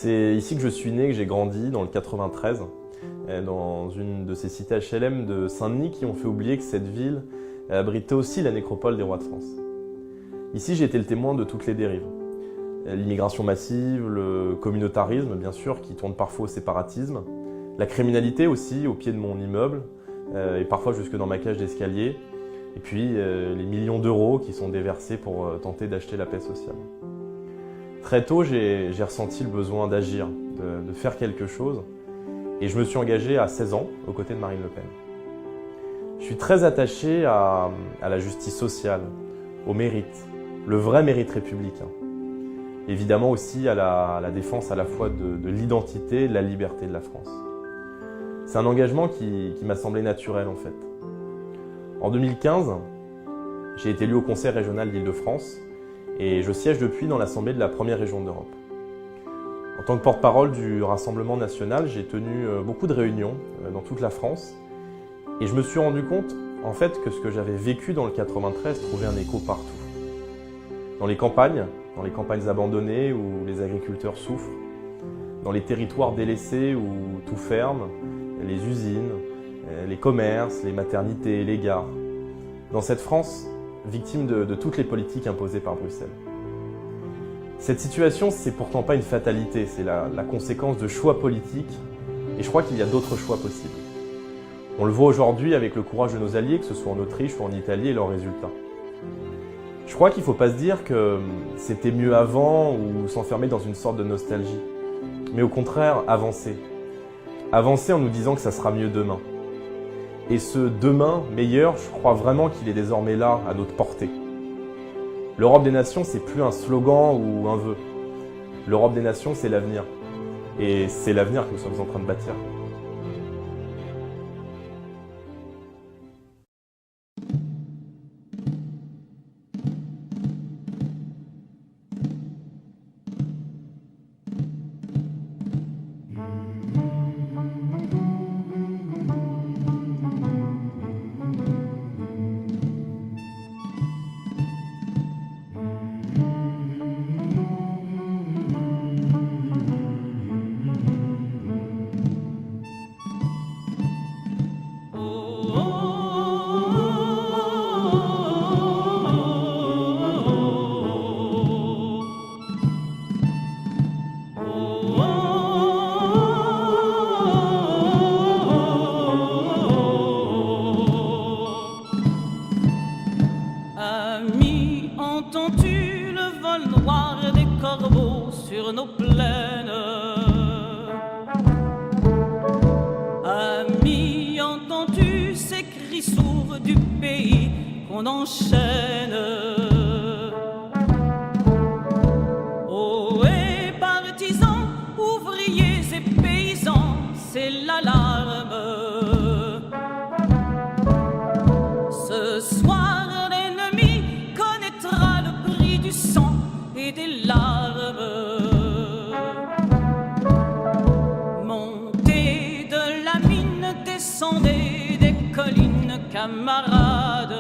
C'est ici que je suis né, que j'ai grandi, dans le 93, dans une de ces cités HLM de Saint-Denis qui ont fait oublier que cette ville abritait aussi la nécropole des rois de France. Ici, j'ai été le témoin de toutes les dérives. L'immigration massive, le communautarisme, bien sûr, qui tourne parfois au séparatisme, la criminalité aussi, au pied de mon immeuble, et parfois jusque dans ma cage d'escalier, et puis les millions d'euros qui sont déversés pour tenter d'acheter la paix sociale. Très tôt, j'ai ressenti le besoin d'agir, de faire quelque chose, et je me suis engagé à 16 ans aux côtés de Marine Le Pen. Je suis très attaché à la justice sociale, au mérite, le vrai mérite républicain. Évidemment aussi à la défense à la fois de l'identité et de la liberté de la France. C'est un engagement qui m'a semblé naturel en fait. En 2015, j'ai été élu au Conseil régional d'Île-de-France et je siège depuis dans l'Assemblée de la première région d'Europe. En tant que porte-parole du Rassemblement national, j'ai tenu beaucoup de réunions dans toute la France et je me suis rendu compte en fait que ce que j'avais vécu dans le 93 trouvait un écho partout. Dans les campagnes abandonnées où les agriculteurs souffrent, dans les territoires délaissés où tout ferme, les usines, les commerces, les maternités, les gares. Dans cette France, victime de toutes les politiques imposées par Bruxelles. Cette situation, c'est pourtant pas une fatalité, c'est la conséquence de choix politiques et je crois qu'il y a d'autres choix possibles. On le voit aujourd'hui avec le courage de nos alliés, que ce soit en Autriche ou en Italie et leurs résultats. Je crois qu'il ne faut pas se dire que c'était mieux avant ou s'enfermer dans une sorte de nostalgie, mais au contraire avancer. Avancer en nous disant que ça sera mieux demain. Et ce demain meilleur, je crois vraiment qu'il est désormais là, à notre portée. L'Europe des nations, c'est plus un slogan ou un vœu. L'Europe des nations, c'est l'avenir. Et c'est l'avenir que nous sommes en train de bâtir. Entends-tu le vol noir des corbeaux sur nos plaines? Ami, entends-tu ces cris sourds du pays qu'on enchaîne? Oh, et partisans, ouvriers et paysans, c'est l'alarme. Ce soir, et des larmes. Montez de la mine, descendez des collines, camarades.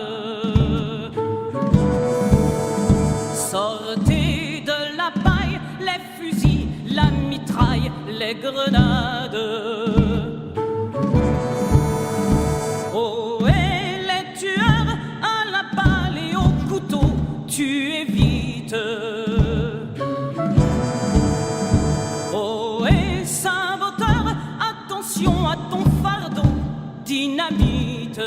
Sortez de la paille, les fusils, la mitraille, les grenades. Oh, et les tueurs à la balle et au couteau, tuez vite. À ton fardeau, dynamite.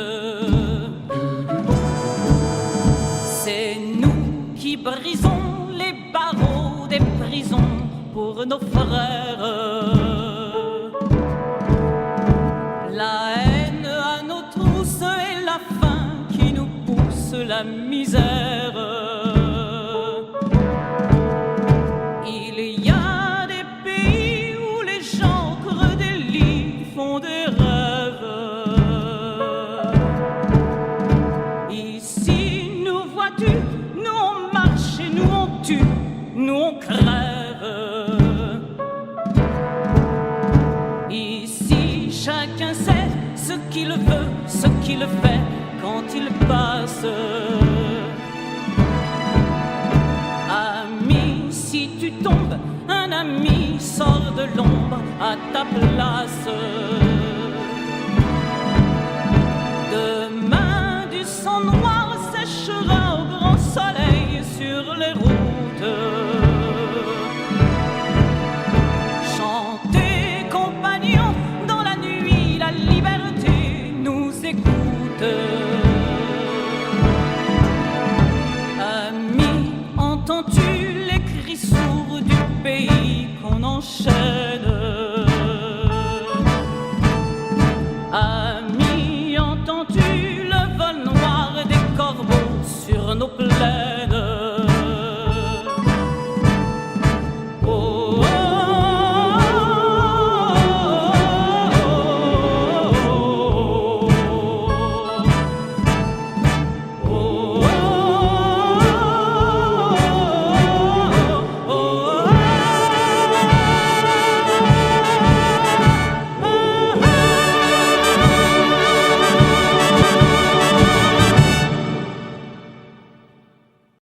C'est nous qui brisons les barreaux des prisons pour nos frères. La haine à nos trousses et la faim qui nous pousse la misère. Il y a des pays où les gens creux des lits font des rêves. Ici, nous vois-tu, nous on marche et nous on tue, nous on crève. Ici, chacun sait ce qu'il veut, ce qu'il fait quand il passe. Ami, si tu tombes, un ami sort de l'ombre à ta place.